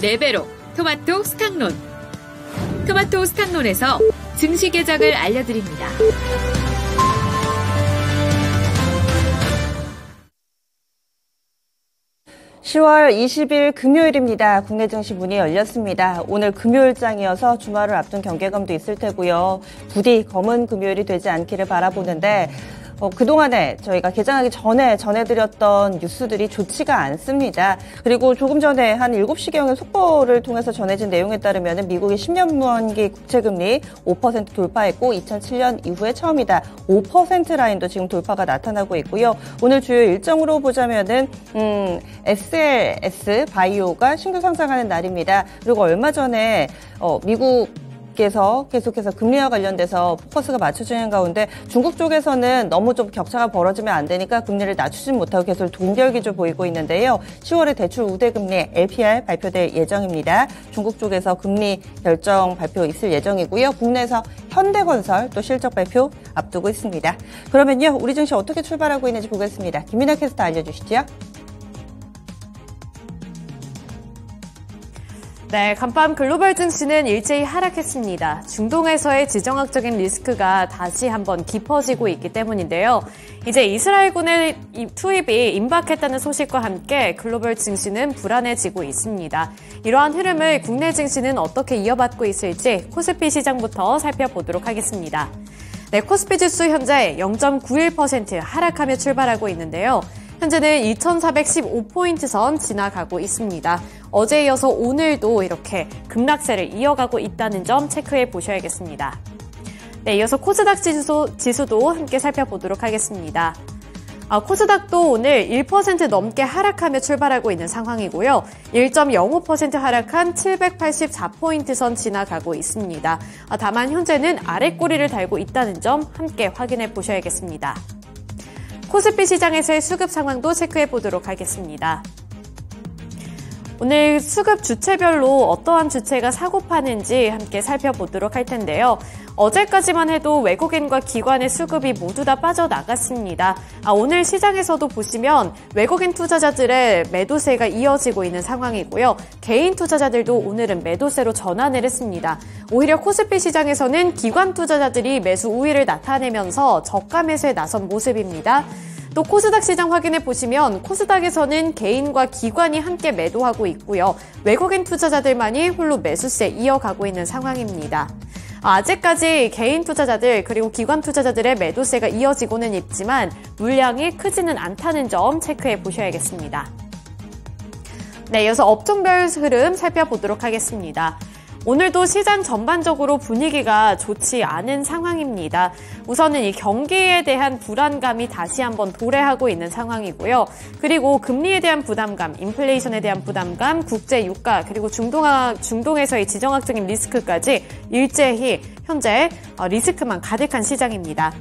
4배로 토마토 스탁론. 토마토 스탁론에서 증시 계작을 알려드립니다. (10월 20일) 금요일입니다. 국내 증시 문이 열렸습니다. 오늘 금요일장이어서 주말을 앞둔 경계감도 있을 테고요. 부디 검은 금요일이 되지 않기를 바라보는데 그동안에 저희가 개장하기 전에 전해드렸던 뉴스들이 좋지가 않습니다. 그리고 조금 전에 한 7시경의 속보를 통해서 전해진 내용에 따르면 미국의 10년 만기 국채금리 5% 돌파했고 2007년 이후에 처음이다. 5% 라인도 지금 돌파가 나타나고 있고요. 오늘 주요 일정으로 보자면은 SLS 바이오가 신규 상장하는 날입니다. 그리고 얼마 전에 미국에서 계속해서 금리와 관련돼서 포커스가 맞춰지는 가운데 중국 쪽에서는 너무 좀 격차가 벌어지면 안 되니까 금리를 낮추진 못하고 계속 동결기조 보이고 있는데요. 10월에 대출 우대금리 LPR 발표될 예정입니다. 중국 쪽에서 금리 결정 발표 있을 예정이고요. 국내에서 현대건설 또 실적 발표 앞두고 있습니다. 그러면요, 우리 증시 어떻게 출발하고 있는지 보겠습니다. 김민아 캐스터 알려주시죠. 네, 간밤 글로벌 증시는 일제히 하락했습니다. 중동에서의 지정학적인 리스크가 다시 한번 깊어지고 있기 때문인데요. 이제 이스라엘군의 투입이 임박했다는 소식과 함께 글로벌 증시는 불안해지고 있습니다. 이러한 흐름을 국내 증시는 어떻게 이어받고 있을지 코스피 시장부터 살펴보도록 하겠습니다. 네, 코스피 지수 현재 0.91% 하락하며 출발하고 있는데요. 현재는 2,415포인트 선 지나가고 있습니다. 어제에 이어서 오늘도 이렇게 급락세를 이어가고 있다는 점 체크해 보셔야겠습니다. 네, 이어서 코스닥 지수도 함께 살펴보도록 하겠습니다. 코스닥도 오늘 1% 넘게 하락하며 출발하고 있는 상황이고요. 1.05% 하락한 784포인트 선 지나가고 있습니다. 다만 현재는 아래 꼬리를 달고 있다는 점 함께 확인해 보셔야겠습니다. 코스피 시장에서의 수급 상황도 체크해 보도록 하겠습니다. 오늘 수급 주체별로 어떠한 주체가 사고 파는지 함께 살펴보도록 할 텐데요. 어제까지만 해도 외국인과 기관의 수급이 모두 다 빠져나갔습니다. 오늘 시장에서도 보시면 외국인 투자자들의 매도세가 이어지고 있는 상황이고요. 개인 투자자들도 오늘은 매도세로 전환을 했습니다. 오히려 코스피 시장에서는 기관 투자자들이 매수 우위를 나타내면서 저가 매수에 나선 모습입니다. 또 코스닥 시장 확인해 보시면 코스닥에서는 개인과 기관이 함께 매도하고 있고요. 외국인 투자자들만이 홀로 매수세 이어가고 있는 상황입니다. 아직까지 개인 투자자들 그리고 기관 투자자들의 매도세가 이어지고는 있지만 물량이 크지는 않다는 점 체크해 보셔야겠습니다. 네, 이어서 업종별 흐름 살펴보도록 하겠습니다. 오늘도 시장 전반적으로 분위기가 좋지 않은 상황입니다. 우선은 이 경기에 대한 불안감이 다시 한번 도래하고 있는 상황이고요. 그리고 금리에 대한 부담감, 인플레이션에 대한 부담감, 국제 유가, 그리고 중동에서의 지정학적인 리스크까지 일제히 현재 리스크만 가득한 시장입니다.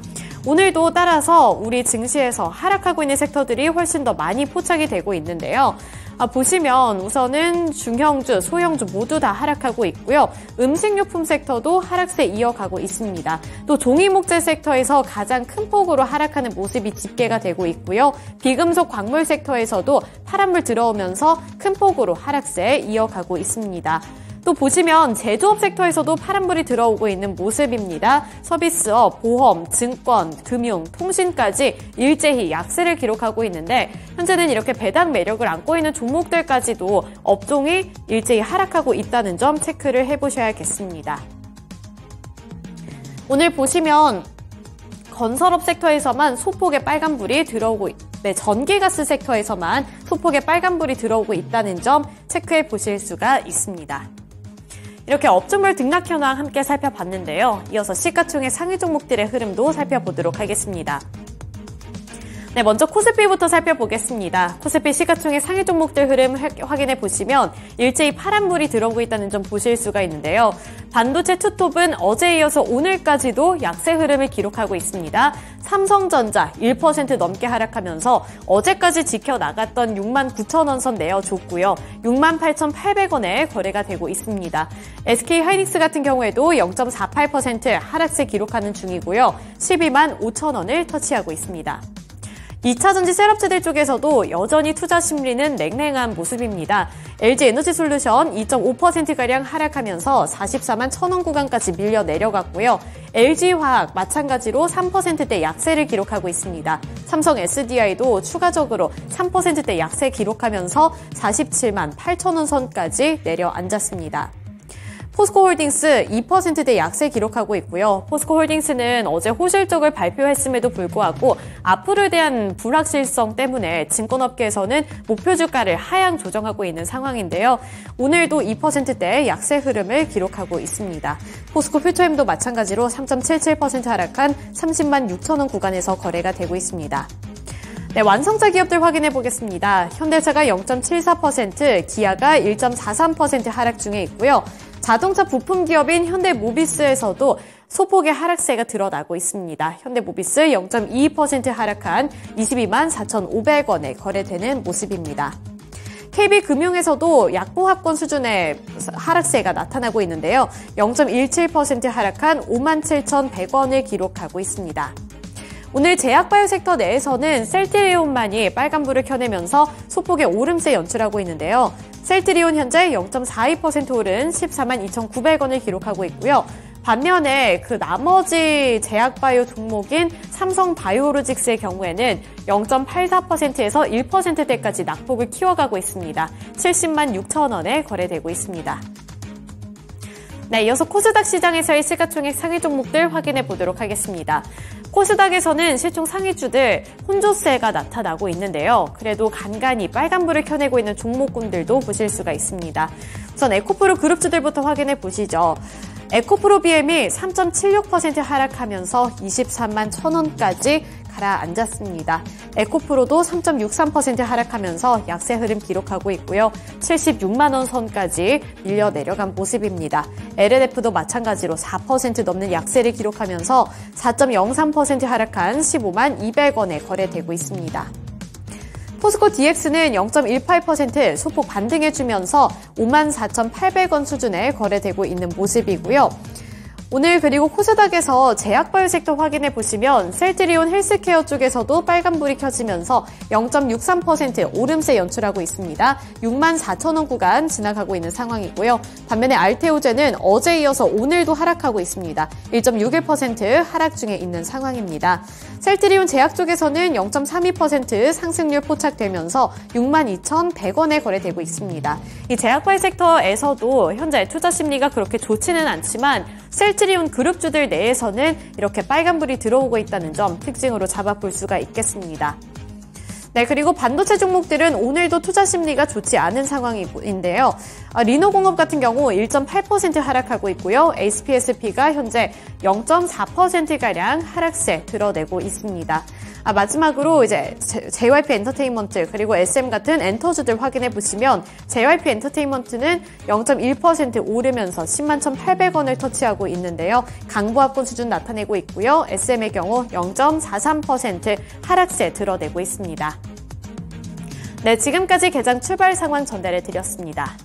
오늘도 따라서 우리 증시에서 하락하고 있는 섹터들이 훨씬 더 많이 포착이 되고 있는데요. 보시면 우선은 중형주, 소형주 모두 다 하락하고 있고요. 음식료품 섹터도 하락세 이어가고 있습니다. 또 종이목재 섹터에서 가장 큰 폭으로 하락하는 모습이 집계가 되고 있고요. 비금속 광물 섹터에서도 파란불 들어오면서 큰 폭으로 하락세 이어가고 있습니다. 또 보시면 제조업 섹터에서도 파란불이 들어오고 있는 모습입니다. 서비스업, 보험, 증권, 금융, 통신까지 일제히 약세를 기록하고 있는데 현재는 이렇게 배당 매력을 안고 있는 종목들까지도 업종이 일제히 하락하고 있다는 점 체크를 해보셔야겠습니다. 오늘 보시면 건설업 섹터에서만 소폭의 빨간불이 들어오고 전기가스 섹터에서만 소폭의 빨간불이 들어오고 있다는 점 체크해 보실 수가 있습니다. 이렇게 업종별 등락 현황 함께 살펴봤는데요. 이어서 시가총액 상위 종목들의 흐름도 살펴보도록 하겠습니다. 네, 먼저 코스피부터 살펴보겠습니다. 코스피 시가총액 상위 종목들 흐름 확인해 보시면 일제히 파란불이 들어오고 있다는 점 보실 수가 있는데요. 반도체 투톱은 어제에 이어서 오늘까지도 약세 흐름을 기록하고 있습니다. 삼성전자 1% 넘게 하락하면서 어제까지 지켜나갔던 69,000원 선 내어줬고요. 68,800원에 거래가 되고 있습니다. SK하이닉스 같은 경우에도 0.48% 하락세 기록하는 중이고요. 125,000원을 터치하고 있습니다. 2차전지 셋업체들 쪽에서도 여전히 투자 심리는 냉랭한 모습입니다. LG에너지솔루션 2.5%가량 하락하면서 44만 1,000원 구간까지 밀려 내려갔고요. LG화학 마찬가지로 3%대 약세를 기록하고 있습니다. 삼성 SDI도 추가적으로 3%대 약세 기록하면서 47만 8,000원 선까지 내려앉았습니다. 포스코홀딩스 2%대 약세 기록하고 있고요. 포스코홀딩스는 어제 호실적을 발표했음에도 불구하고 앞으로에 대한 불확실성 때문에 증권업계에서는 목표 주가를 하향 조정하고 있는 상황인데요. 오늘도 2%대 약세 흐름을 기록하고 있습니다. 포스코 퓨처엠도 마찬가지로 3.77% 하락한 30만 6천원 구간에서 거래가 되고 있습니다. 네, 완성차 기업들 확인해 보겠습니다. 현대차가 0.74%, 기아가 1.43% 하락 중에 있고요. 자동차 부품 기업인 현대모비스에서도 소폭의 하락세가 드러나고 있습니다. 현대모비스 0.22% 하락한 22만 4,500원에 거래되는 모습입니다. KB금융에서도 약보합권 수준의 하락세가 나타나고 있는데요. 0.17% 하락한 57,100원을 기록하고 있습니다. 오늘 제약바이오 섹터 내에서는 셀트리온만이 빨간불을 켜내면서 소폭의 오름세 연출하고 있는데요. 셀트리온 현재 0.42% 오른 14만 2,900원을 기록하고 있고요. 반면에 그 나머지 제약바이오 종목인 삼성바이오로직스의 경우에는 0.84%에서 1%대까지 낙폭을 키워가고 있습니다. 70만 6천원에 거래되고 있습니다. 네, 이어서 코스닥 시장에서의 시가총액 상위 종목들 확인해 보도록 하겠습니다. 코스닥에서는 시총 상위주들 혼조세가 나타나고 있는데요. 그래도 간간히 빨간불을 켜내고 있는 종목군들도 보실 수가 있습니다. 우선 에코프로 그룹주들부터 확인해 보시죠. 에코프로 BM이 3.76% 하락하면서 23만 1,000원까지 가라앉았습니다. 에코프로도 3.63% 하락하면서 약세 흐름 기록하고 있고요. 76만 원 선까지 밀려 내려간 모습입니다. LNF도 마찬가지로 4% 넘는 약세를 기록하면서 4.03% 하락한 15만 200원에 거래되고 있습니다. 포스코 DX는 0.18% 소폭 반등해주면서 54,800원 수준에 거래되고 있는 모습이고요. 오늘 그리고 코스닥에서 제약바이오 섹터 확인해 보시면 셀트리온 헬스케어 쪽에서도 빨간불이 켜지면서 0.63% 오름세 연출하고 있습니다. 6만 4천원 구간 지나가고 있는 상황이고요. 반면에 알테오제는 어제 이어서 오늘도 하락하고 있습니다. 1.61% 하락 중에 있는 상황입니다. 셀트리온 제약 쪽에서는 0.32% 상승률 포착되면서 6만 2,100원에 거래되고 있습니다. 이 제약바이오 섹터에서도 현재 투자 심리가 그렇게 좋지는 않지만 셀트리온 그룹주들 내에서는 이렇게 빨간불이 들어오고 있다는 점 특징으로 잡아볼 수가 있겠습니다. 네, 그리고 반도체 종목들은 오늘도 투자 심리가 좋지 않은 상황인데요. 리노공업 같은 경우 1.8% 하락하고 있고요. HPSP가 현재 0.4%가량 하락세 드러내고 있습니다. 마지막으로 이제 JYP 엔터테인먼트 그리고 SM 같은 엔터주들 확인해 보시면 JYP 엔터테인먼트는 0.1% 오르면서 10만 1,800원을 터치하고 있는데요. 강보합권 수준 나타내고 있고요. SM의 경우 0.43% 하락세 드러내고 있습니다. 네, 지금까지 개장 출발 상황 전달해 드렸습니다.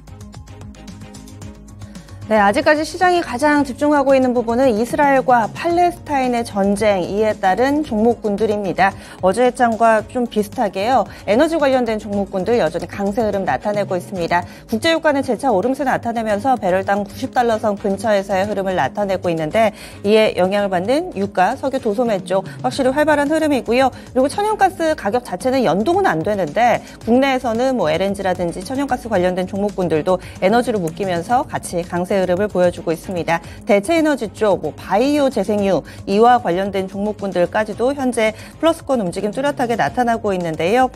네, 아직까지 시장이 가장 집중하고 있는 부분은 이스라엘과 팔레스타인의 전쟁, 이에 따른 종목군들입니다. 어제 장과 좀 비슷하게요. 에너지 관련된 종목군들 여전히 강세 흐름 나타내고 있습니다. 국제유가는 재차 오름세 나타내면서 배럴당 90달러 선 근처에서의 흐름을 나타내고 있는데 이에 영향을 받는 유가, 석유 도소매 쪽 확실히 활발한 흐름이고요. 그리고 천연가스 가격 자체는 연동은 안 되는데 국내에서는 뭐 LNG라든지 천연가스 관련된 종목군들도 에너지로 묶이면서 같이 강세 흐름을 보여주고 있습니다. 대체에너지 쪽, 바이오 재생유, 이와 관련된 종목군들까지도 현재 플러스권 움직임 뚜렷하게 나타나고 있는데요.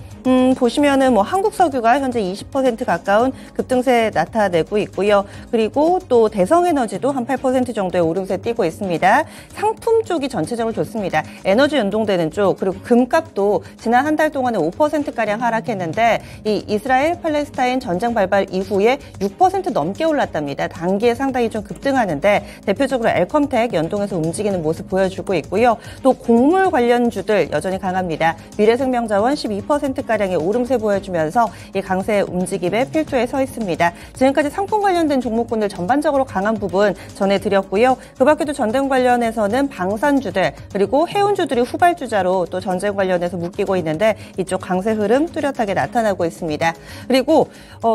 보시면은 한국석유가 현재 20% 가까운 급등세 나타내고 있고요. 그리고 또 대성에너지도 한 8% 정도의 오름세 띄고 있습니다. 상품 쪽이 전체적으로 좋습니다. 에너지 연동되는 쪽, 그리고 금값도 지난 한 달 동안에 5%가량 하락했는데 이 이스라엘 팔레스타인 전쟁 발발 이후에 6% 넘게 올랐답니다. 단기 여기에 상당히 좀 급등하는데 대표적으로 엘컴텍 연동해서 움직이는 모습 보여주고 있고요. 또 곡물 관련주들 여전히 강합니다. 미래생명자원 12%가량의 오름세 보여주면서 이 강세 움직임의 필두에 서 있습니다. 지금까지 상품 관련된 종목군들 전반적으로 강한 부분 전해드렸고요. 그 밖에도 전등 관련해서는 방산주들 그리고 해운주들이 후발주자로 또 전쟁 관련해서 묶이고 있는데 이쪽 강세 흐름 뚜렷하게 나타나고 있습니다. 그리고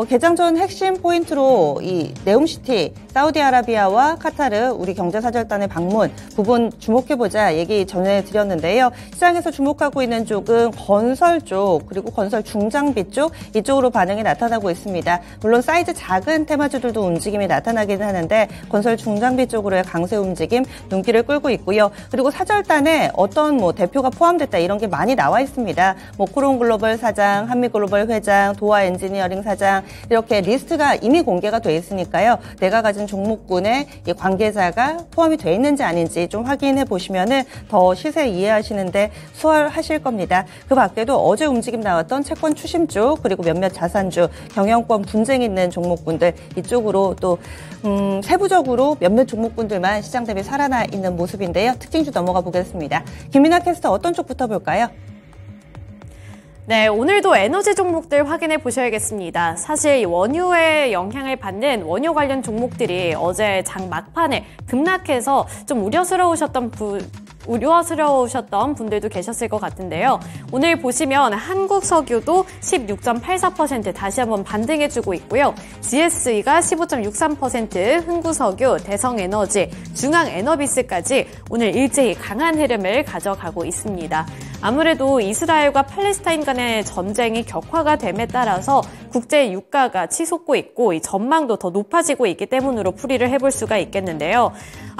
개장 전 핵심 포인트로 이 네옴시티, 사우디아라비아와 카타르 우리 경제사절단의 방문 부분 주목해보자 얘기 전해드렸는데요. 시장에서 주목하고 있는 쪽은 건설 쪽 그리고 건설 중장비 쪽 이쪽으로 반응이 나타나고 있습니다. 물론 사이즈 작은 테마주들도 움직임이 나타나기는 하는데 건설 중장비 쪽으로의 강세 움직임 눈길을 끌고 있고요. 그리고 사절단에 어떤 대표가 포함됐다 이런 게 많이 나와 있습니다. 코론글로벌 사장, 한미글로벌 회장, 도화 엔지니어링 사장 이렇게 리스트가 이미 공개가 돼 있으니까요. 내가 가진 종목군에 이 관계자가 포함이 돼 있는지 아닌지 좀 확인해 보시면은 더 시세 이해하시는데 수월하실 겁니다. 그 밖에도 어제 움직임 나왔던 채권 추심 쪽 그리고 몇몇 자산주, 경영권 분쟁 있는 종목군들 이쪽으로 또 세부적으로 몇몇 종목군들만 시장 대비 살아나 있는 모습인데요. 특징주 넘어가 보겠습니다. 김민아 캐스터 어떤 쪽부터 볼까요? 네, 오늘도 에너지 종목들 확인해 보셔야겠습니다. 사실 원유의 영향을 받는 원유 관련 종목들이 어제 장 막판에 급락해서 좀 우려스러우셨던 분들도 계셨을 것 같은데요. 오늘 보시면 한국석유도 16.84% 다시 한번 반등해주고 있고요. GSE가 15.63%, 흥구석유, 대성에너지, 중앙에너비스까지 오늘 일제히 강한 흐름을 가져가고 있습니다. 아무래도 이스라엘과 팔레스타인 간의 전쟁이 격화가 됨에 따라서 국제 유가가 치솟고 있고 이 전망도 더 높아지고 있기 때문으로 풀이를 해볼 수가 있겠는데요.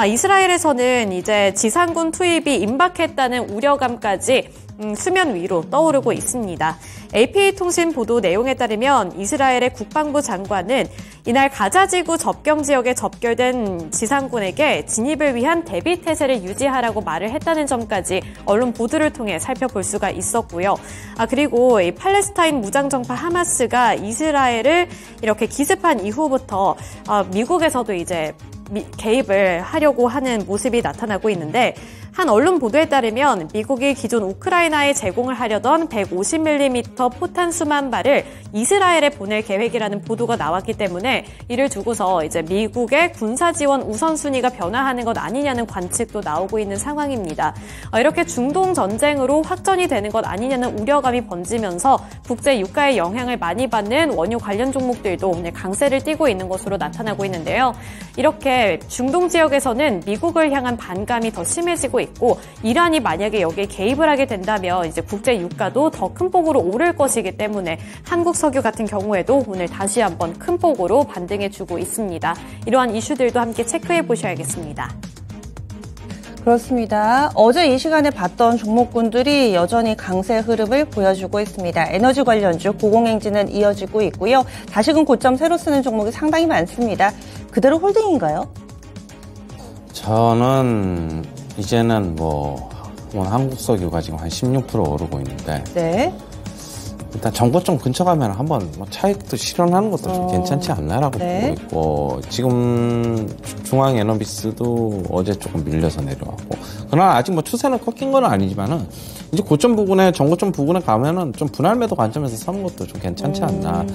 이스라엘에서는 이제 지상군 투입이 임박했다는 우려감까지 수면 위로 떠오르고 있습니다. AP통신 보도 내용에 따르면 이스라엘의 국방부 장관은 이날 가자지구 접경 지역에 접결된 지상군에게 진입을 위한 대비 태세를 유지하라고 말을 했다는 점까지 언론 보도를 통해 살펴볼 수가 있었고요. 그리고 이 팔레스타인 무장정파 하마스가 이스라엘을 이렇게 기습한 이후부터 미국에서도 이제 개입을 하려고 하는 모습이 나타나고 있는데 한 언론 보도에 따르면 미국이 기존 우크라이나에 제공을 하려던 150mm 포탄 수만 발을 이스라엘에 보낼 계획이라는 보도가 나왔기 때문에 이를 두고서 이제 미국의 군사 지원 우선순위가 변화하는 것 아니냐는 관측도 나오고 있는 상황입니다. 이렇게 중동 전쟁으로 확전이 되는 것 아니냐는 우려감이 번지면서 국제 유가의 영향을 많이 받는 원유 관련 종목들도 오늘 강세를 띠고 있는 것으로 나타나고 있는데요. 이렇게 중동 지역에서는 미국을 향한 반감이 더 심해지고 있고 이란이 만약에 여기에 개입을 하게 된다면 이제 국제 유가도 더 큰 폭으로 오를 것이기 때문에 한국 석유 같은 경우에도 오늘 다시 한번 큰 폭으로 반등해주고 있습니다. 이러한 이슈들도 함께 체크해 보셔야겠습니다. 그렇습니다. 어제 이 시간에 봤던 종목군들이 여전히 강세 흐름을 보여주고 있습니다. 에너지 관련주 고공행진은 이어지고 있고요. 다시금 고점 새로 쓰는 종목이 상당히 많습니다. 그대로 홀딩인가요? 저는 이제는 한국석유가 지금 한 16% 오르고 있는데 네. 일단 정고점 근처 가면 한번 차익도 실현하는 것도 좀 괜찮지 않나라고 네. 보고 있고 지금 중앙에너비스도 어제 조금 밀려서 내려왔고 그러나 아직 추세는 꺾인 건 아니지만은 이제 고점 부근에 정고점 부근에 가면은 좀 분할 매도 관점에서 사는 것도 좀 괜찮지 않나.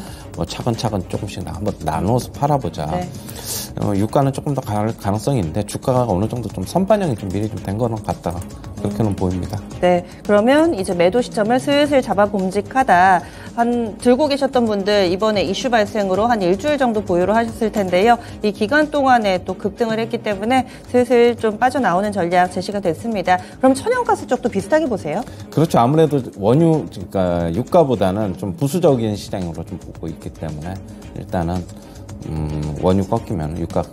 차근차근 조금씩 한번 나누어서 팔아보자. 네. 유가는 조금 더 갈 가능성이 있는데 주가가 어느 정도 좀 선반영이 좀 미리 좀 된 거는 같다. 그렇게는 보입니다. 네, 그러면 이제 매도 시점을 슬슬 잡아봄직하다. 들고 계셨던 분들 이번에 이슈 발생으로 한 일주일 정도 보유를 하셨을 텐데요. 이 기간 동안에 또 급등을 했기 때문에 슬슬 좀 빠져나오는 전략 제시가 됐습니다. 그럼 천연가스 쪽도 비슷하게 보세요? 그렇죠. 아무래도 그러니까 유가보다는 좀 부수적인 시장으로 좀 보고 있기 때문에 일단은 원유 꺾이면 유가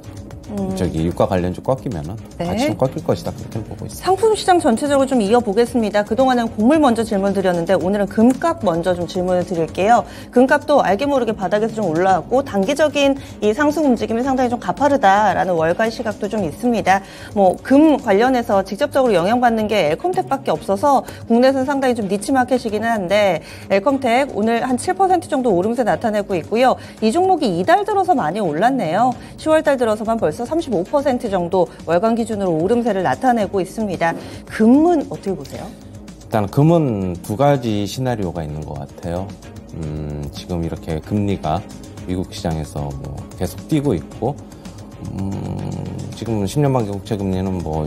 유가 관련주 꺾이면은 네. 같이 좀 꺾일 것이다 그렇게 보고 있습니다. 상품 시장 전체적으로 좀 이어보겠습니다. 그동안은 곡물 먼저 질문 드렸는데 오늘은 금값 먼저 좀 질문을 드릴게요. 금값도 알게 모르게 바닥에서 좀 올라왔고 단기적인 이 상승 움직임이 상당히 좀 가파르다라는 월가의 시각도 좀 있습니다. 뭐 금 관련해서 직접적으로 영향받는 게 엘컴텍밖에 없어서 국내에서는 상당히 좀 니치 마켓이기는 한데 엘컴텍 오늘 한 7% 정도 오름세 나타내고 있고요. 이 종목이 이달 들어서 많이 올랐네요. 10월달 들어서만 벌써 35% 정도 월간 기준으로 오름세를 나타내고 있습니다. 금은 어떻게 보세요? 일단 금은 두 가지 시나리오가 있는 것 같아요. 지금 이렇게 금리가 미국 시장에서 뭐 계속 뛰고 있고, 지금 10년 만기 국채 금리는 뭐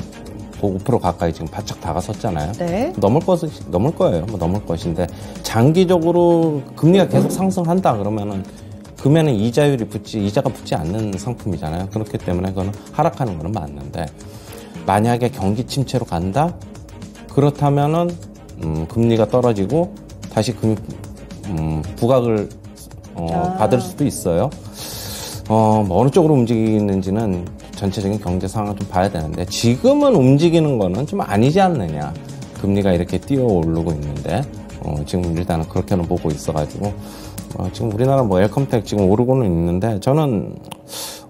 5% 가까이 지금 바짝 다가섰잖아요. 네. 넘을 거예요. 뭐 넘을 것인데 장기적으로 금리가 계속 상승한다 그러면은 금에는 이자가 붙지 않는 상품이잖아요. 그렇기 때문에 그거는 하락하는 거는 맞는데 만약에 경기 침체로 간다? 그렇다면은 금리가 떨어지고 다시 부각을 받을 수도 있어요. 뭐 어느 쪽으로 움직이는지는 전체적인 경제 상황을 좀 봐야 되는데 지금은 움직이는 거는 좀 아니지 않느냐. 금리가 이렇게 뛰어오르고 있는데 지금 일단은 그렇게는 보고 있어가지고 지금 우리나라 뭐 엘컴텍 지금 오르고는 있는데 저는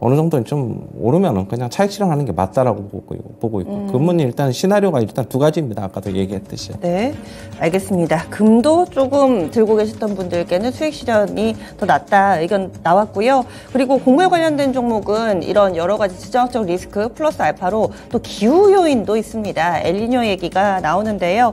어느 정도는 좀 오르면은 그냥 차익 실현하는 게 맞다라고 보고 있고 금은 일단 시나리오가 일단 두 가지입니다. 아까도 얘기했듯이. 네, 알겠습니다. 금도 조금 들고 계셨던 분들께는 수익 실현이 더 낫다 의견 나왔고요. 그리고 곡물 관련된 종목은 이런 여러 가지 지정학적 리스크 플러스 알파로 또 기후 요인도 있습니다. 엘니뇨 얘기가 나오는데요.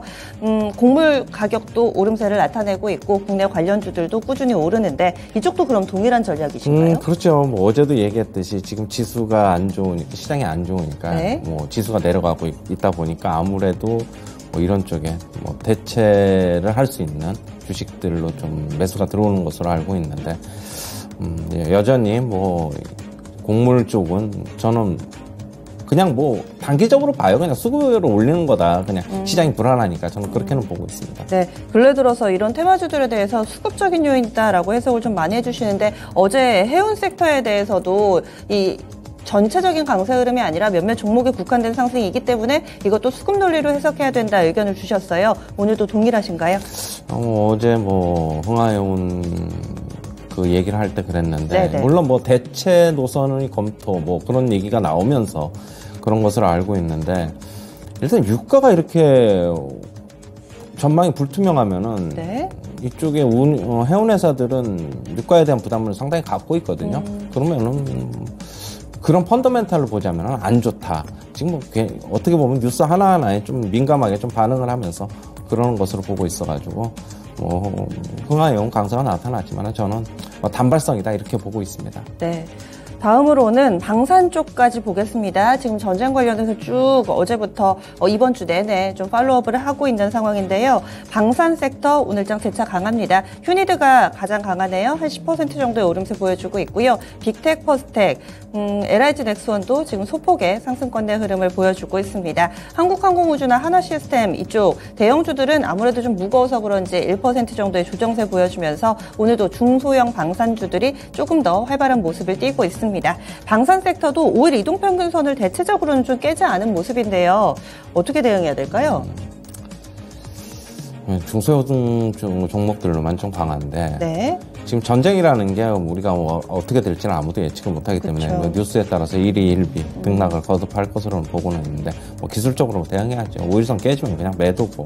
곡물 가격도 오름세를 나타내고 있고 국내 관련주들도 꾸준히 오르는데 이쪽도 그럼 동일한 전략이신가요? 그렇죠. 뭐 어제도 얘기했듯이 지금 지수가 안 좋으니까 시장이 안 좋으니까 네. 뭐 지수가 내려가고 있다 보니까 아무래도 뭐 이런 쪽에 뭐 대체를 할 수 있는 주식들로 좀 매수가 들어오는 것으로 알고 있는데 여전히 뭐 곡물 쪽은 저는 그냥 뭐 단기적으로 봐요. 그냥 수급을 올리는 거다. 그냥 시장이 불안하니까 저는 그렇게는 보고 있습니다. 네, 근래 들어서 이런 테마주들에 대해서 수급적인 요인이다라고 해석을 좀 많이 해주시는데 어제 해운 섹터에 대해서도 이 전체적인 강세 흐름이 아니라 몇몇 종목에 국한된 상승이기 때문에 이것도 수급 논리로 해석해야 된다 의견을 주셨어요. 오늘도 동일하신가요? 어제 뭐 흥하해운 그 얘기를 할 때 그랬는데 네네. 물론 뭐 대체 노선의 검토 뭐 그런 얘기가 나오면서 그런 것을 알고 있는데 일단 유가가 이렇게 전망이 불투명하면은 네. 이쪽에 해운회사들은 유가에 대한 부담을 상당히 갖고 있거든요. 그러면은 그런 펀더멘탈로 보자면 안 좋다. 지금 뭐 어떻게 보면 뉴스 하나하나에 좀 민감하게 좀 반응을 하면서 그러는 것으로 보고 있어가지고 뭐 흥하해운 강세가 나타났지만 저는 단발성이다 이렇게 보고 있습니다. 네. 다음으로는 방산 쪽까지 보겠습니다. 지금 전쟁 관련해서 쭉 어제부터 이번 주 내내 좀 팔로우업을 하고 있는 상황인데요. 방산 섹터 오늘장 재차 강합니다. 휴니드가 가장 강하네요. 한 10% 정도의 오름세 보여주고 있고요. 빅텍, 퍼스텍, LIG 넥스원도 지금 소폭의 상승권의 흐름을 보여주고 있습니다. 한국항공우주나 하나시스템 이쪽 대형주들은 아무래도 좀 무거워서 그런지 1% 정도의 조정세 보여주면서 오늘도 중소형 방산주들이 조금 더 활발한 모습을 띠고 있습니다. 방산 섹터도 5일 이동평균선을 대체적으로는 좀 깨지 않은 모습인데요. 어떻게 대응해야 될까요? 중소형 종목들로만 좀 강한데 네. 지금 전쟁이라는 게 우리가 어떻게 될지는 아무도 예측을 못하기 때문에 그렇죠. 뉴스에 따라서 일희 일비 등락을 거듭할 것으로는 보고는 있는데 뭐 기술적으로 대응해야죠. 5일선 깨지면 그냥 매도고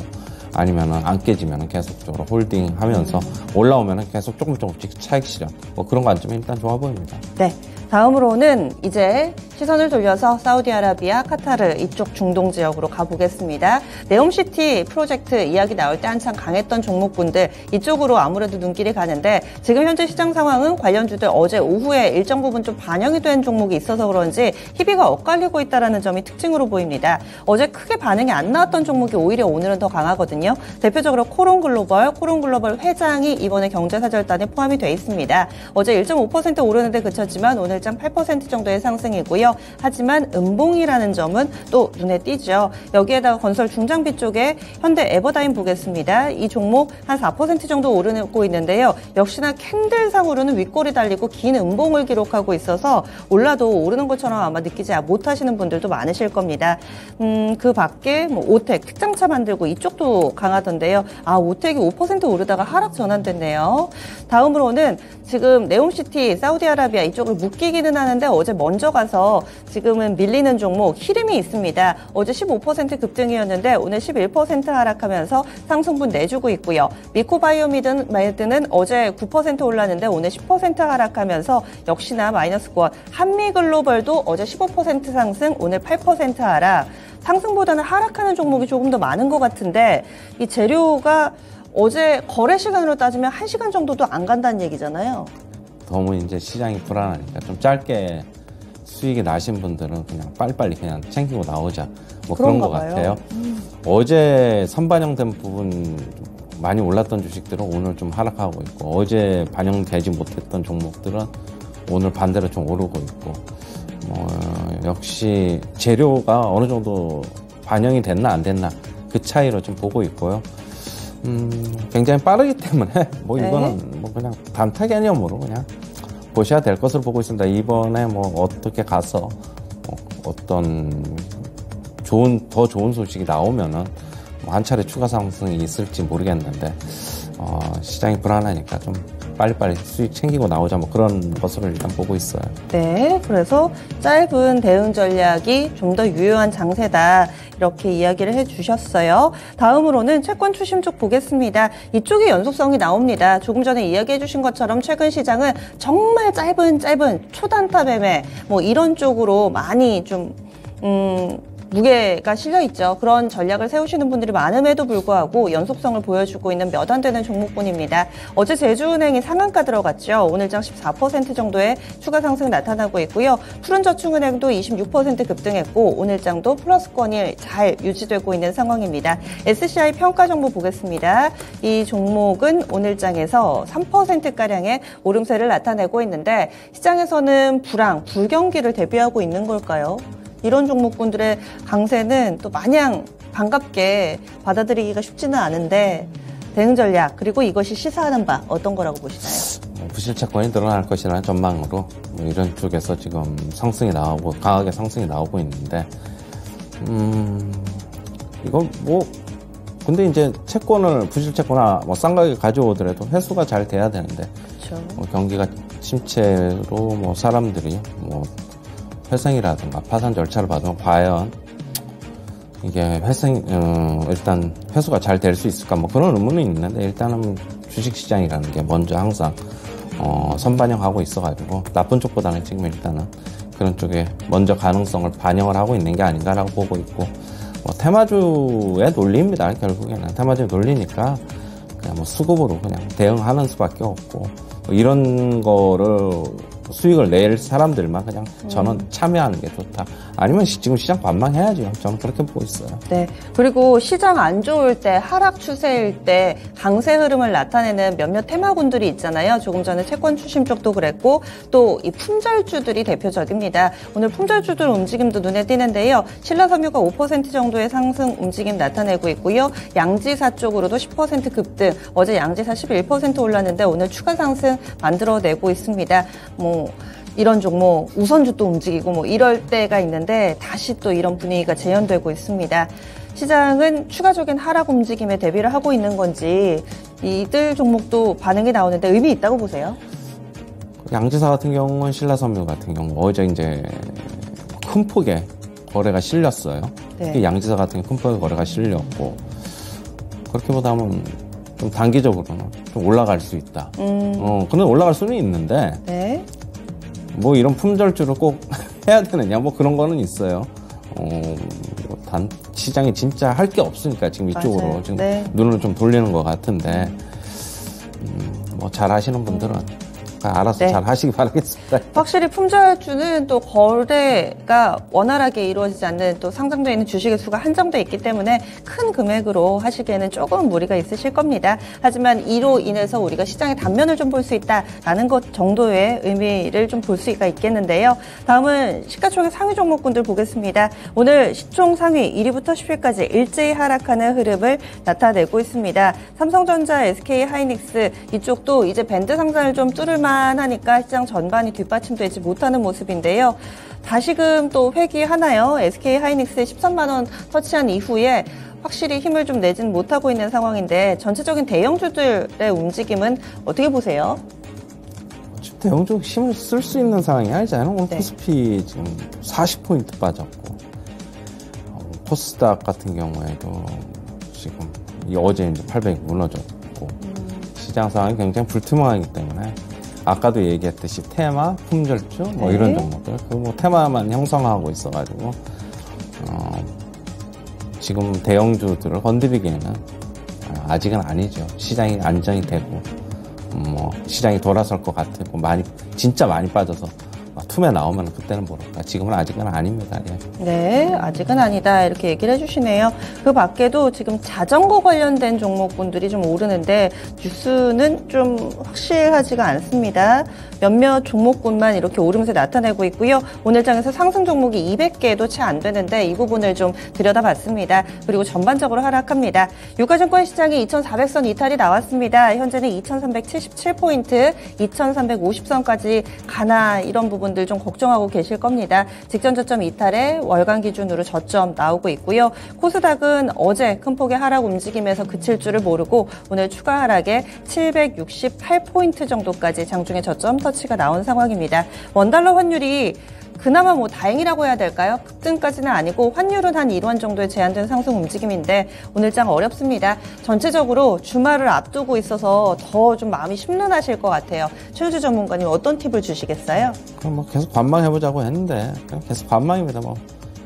아니면은 안 깨지면은 계속적으로 홀딩하면서 올라오면은 계속 조금씩 차익 실현 뭐 그런 관점이 일단 좋아 보입니다. 네. 다음으로는 이제 시선을 돌려서 사우디아라비아, 카타르 이쪽 중동 지역으로 가보겠습니다. 네옴시티 프로젝트 이야기 나올 때 한창 강했던 종목군들 이쪽으로 아무래도 눈길이 가는데 지금 현재 시장 상황은 관련주들 어제 오후에 일정 부분 좀 반영이 된 종목이 있어서 그런지 희비가 엇갈리고 있다는 점이 특징으로 보입니다. 어제 크게 반응이 안 나왔던 종목이 오히려 오늘은 더 강하거든요. 대표적으로 코론글로벌 회장이 이번에 경제사절단에 포함이 돼 있습니다. 어제 1.5% 오르는데 그쳤지만 오늘 오늘장 8% 정도의 상승이고요. 하지만 음봉이라는 점은 또 눈에 띄죠. 여기에다가 건설 중장비 쪽에 현대 에버다임 보겠습니다. 이 종목 한 4% 정도 오르고 있는데요. 역시나 캔들상으로는 윗골이 달리고 긴 음봉을 기록하고 있어서 올라도 오르는 것처럼 아마 느끼지 못하시는 분들도 많으실 겁니다. 그 밖에 뭐 오텍, 특장차 만들고 이쪽도 강하던데요. 오텍이 5% 오르다가 하락 전환됐네요. 다음으로는 지금 네옴시티, 사우디아라비아 이쪽을 묶이기는 하는데 어제 먼저 가서 지금은 밀리는 종목 히름이 있습니다. 어제 15% 급등이었는데 오늘 11% 하락하면서 상승분 내주고 있고요. 미코바이오미드는 어제 9% 올랐는데 오늘 10% 하락하면서 역시나 마이너스권. 한미글로벌도 어제 15% 상승, 오늘 8% 하락. 상승보다는 하락하는 종목이 조금 더 많은 것 같은데 이 재료가 어제 거래 시간으로 따지면 1시간 정도도 안 간다는 얘기잖아요. 너무 이제 시장이 불안하니까 좀 짧게 수익이 나신 분들은 그냥 빨리빨리 그냥 챙기고 나오자. 뭐 그런 것 같아요. 어제 선반영된 부분 많이 올랐던 주식들은 오늘 좀 하락하고 있고 어제 반영되지 못했던 종목들은 오늘 반대로 좀 오르고 있고 역시 재료가 어느 정도 반영이 됐나 안 됐나 그 차이로 좀 보고 있고요. 굉장히 빠르기 때문에 이거는 뭐 그냥 단타 개념으로 그냥 보셔야 될 것으로 보고 있습니다. 이번에 뭐 어떻게 가서 어떤 더 좋은 소식이 나오면은 한 차례 추가 상승이 있을지 모르겠는데 시장이 불안하니까 좀 빨리빨리 수익 챙기고 나오자 뭐 그런 것으로 일단 보고 있어요. 네, 그래서 짧은 대응 전략이 좀 더 유효한 장세다 이렇게 이야기를 해주셨어요. 다음으로는 채권 추심 쪽 보겠습니다. 이쪽에 연속성이 나옵니다. 조금 전에 이야기해 주신 것처럼 최근 시장은 정말 짧은 초단타 매매 뭐 이런 쪽으로 많이 좀 무게가 실려있죠. 그런 전략을 세우시는 분들이 많음에도 불구하고 연속성을 보여주고 있는 몇 안 되는 종목군입니다. 어제 제주은행이 상한가 들어갔죠. 오늘장 14% 정도의 추가 상승 나타나고 있고요. 푸른저축은행도 26% 급등했고 오늘장도 플러스권이 잘 유지되고 있는 상황입니다. SCI 평가정보 보겠습니다. 이 종목은 오늘장에서 3%가량의 오름세를 나타내고 있는데 시장에서는 불경기를 대비하고 있는 걸까요? 이런 종목군들의 강세는 또 마냥 반갑게 받아들이기가 쉽지는 않은데 대응 전략 그리고 이것이 시사하는 바 어떤 거라고 보시나요? 부실채권이 늘어날 것이라는 전망으로 이런 쪽에서 지금 상승이 나오고 강하게 상승이 나오고 있는데 이건 근데 이제 부실채권을 싼 가격에 가져오더라도 회수가 잘 돼야 되는데 그렇죠. 경기가 침체로 사람들이 회생이라든가 파산 절차를 받으면 과연 이게 일단 회수가 잘 될 수 있을까 그런 의문은 있는데 일단은 주식시장이라는 게 먼저 항상 선반영하고 있어가지고 나쁜 쪽보다는 지금 일단은 그런 쪽에 먼저 가능성을 반영을 하고 있는 게 아닌가라고 보고 있고 테마주의 논리입니다. 결국에는 테마주의 논리니까 그냥 수급으로 그냥 대응하는 수밖에 없고 이런 거를 수익을 낼 사람들만 그냥 저는 참여하는 게 좋다. 아니면 지금 시장 관망해야죠. 저는 그렇게 보고 있어요. 네. 그리고 시장 안 좋을 때, 하락 추세일 때 강세 흐름을 나타내는 몇몇 테마군들이 있잖아요. 조금 전에 채권 추심 쪽도 그랬고 또 이 품절주들이 대표적입니다. 오늘 품절주들 움직임도 눈에 띄는데요. 신라섬유가 5% 정도의 상승 움직임 나타내고 있고요. 양지사 쪽으로도 10% 급등. 어제 양지사 11% 올랐는데 오늘 추가 상승 만들어내고 있습니다. 이런 종목 우선주 또 움직이고 이럴 때가 있는데 다시 또 이런 분위기가 재현되고 있습니다. 시장은 추가적인 하락 움직임에 대비를 하고 있는 건지 이들 종목도 반응이 나오는데 의미 있다고 보세요? 양지사 같은 경우는 신라섬유 같은 경우 어제 이제 큰 폭의 거래가 실렸어요. 네. 특히 양지사 같은 경우 큰 폭의 거래가 실렸고 그렇게 보다 보면 좀 단기적으로는 좀 올라갈 수 있다. 근데 올라갈 수는 있는데 네. 이런 품절주를 꼭 해야 되느냐 그런 거는 있어요. 시장이 진짜 할 게 없으니까 지금 이쪽으로 맞아요. 지금 네. 눈을 좀 돌리는 것 같은데 잘 하시는 분들은 알아서 네. 잘 하시기 바라겠습니다. 확실히 품절주는 또 거래가 원활하게 이루어지지 않는 또 상장되어 있는 주식의 수가 한정돼 있기 때문에 큰 금액으로 하시기에는 조금 무리가 있으실 겁니다. 하지만 이로 인해서 우리가 시장의 단면을 좀 볼 수 있다라는 것 정도의 의미를 좀 볼 수가 있겠는데요. 다음은 시가총액 상위 종목군들 보겠습니다. 오늘 시총 상위 1위부터 10위까지 일제히 하락하는 흐름을 나타내고 있습니다. 삼성전자, SK하이닉스 이쪽도 이제 밴드 상단을 좀 뚫을만 하니까 시장 전반이 뒷받침되지 못하는 모습인데요. 다시금 또 회귀하나요? SK하이닉스의 13만 원 터치한 이후에 확실히 힘을 좀 내지는 못하고 있는 상황인데 전체적인 대형주들의 움직임은 어떻게 보세요? 지금 대형주 힘을 쓸 수 있는 상황이 아니잖아요. 오늘 네. 코스피 지금 40포인트 빠졌고 코스닥 같은 경우에도 지금 어제 이제 800 무너졌고 시장 상황이 굉장히 불투명하기 때문에 아까도 얘기했듯이 테마, 품절주 뭐 네. 이런 종목들 그 뭐 테마만 형성하고 있어가지고 지금 대형주들을 건드리기에는 아직은 아니죠. 시장이 안정이 되고 뭐 시장이 돌아설 것 같고 진짜 많이 빠져서 툼에 나오면 그때는 모를까. 지금은 아직은 아닙니다. 예. 네, 아직은 아니다 이렇게 얘기를 해주시네요. 그 밖에도 지금 자전거 관련된 종목군들이 좀 오르는데 뉴스는 좀 확실하지가 않습니다. 몇몇 종목군만 이렇게 오르면서 나타내고 있고요. 오늘 장에서 상승 종목이 200개도 채 안 되는데 이 부분을 좀 들여다봤습니다. 그리고 전반적으로 하락합니다. 유가증권 시장이 2,400선 이탈이 나왔습니다. 현재는 2,377포인트, 2,350선까지 가나 이런 부분들 좀 걱정하고 계실 겁니다. 직전 저점 이탈에 월간 기준으로 저점 나오고 있고요. 코스닥은 어제 큰 폭의 하락 움직임에서 그칠 줄을 모르고 오늘 추가 하락에 768포인트 정도까지 장중에 저점 터치가 나온 상황입니다. 원달러 환율이 그나마 뭐 다행이라고 해야 될까요? 급등까지는 아니고 환율은 한 1원 정도의 제한된 상승 움직임인데 오늘 장 어렵습니다. 전체적으로 주말을 앞두고 있어서 더 좀 마음이 심란하실 것 같아요. 최우주 전문가님 어떤 팁을 주시겠어요? 그럼 뭐 계속 관망해보자고 했는데 그냥 계속 관망입니다. 뭐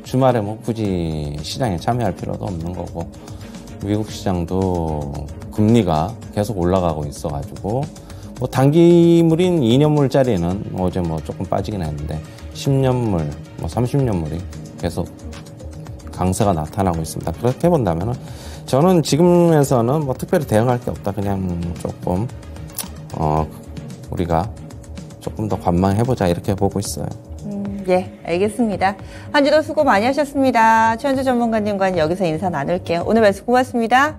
주말에 뭐 굳이 시장에 참여할 필요도 없는 거고 미국 시장도 금리가 계속 올라가고 있어가지고 뭐 단기물인 2년물짜리는 어제 뭐 조금 빠지긴 했는데 10년물, 뭐 30년물이 계속 강세가 나타나고 있습니다. 그렇게 본다면은 저는 지금에서는 뭐 특별히 대응할 게 없다. 그냥 조금 우리가 조금 더 관망해보자 이렇게 보고 있어요. 예, 알겠습니다. 한 주도 수고 많이 하셨습니다. 최현주 전문가님과는 여기서 인사 나눌게요. 오늘 말씀 고맙습니다.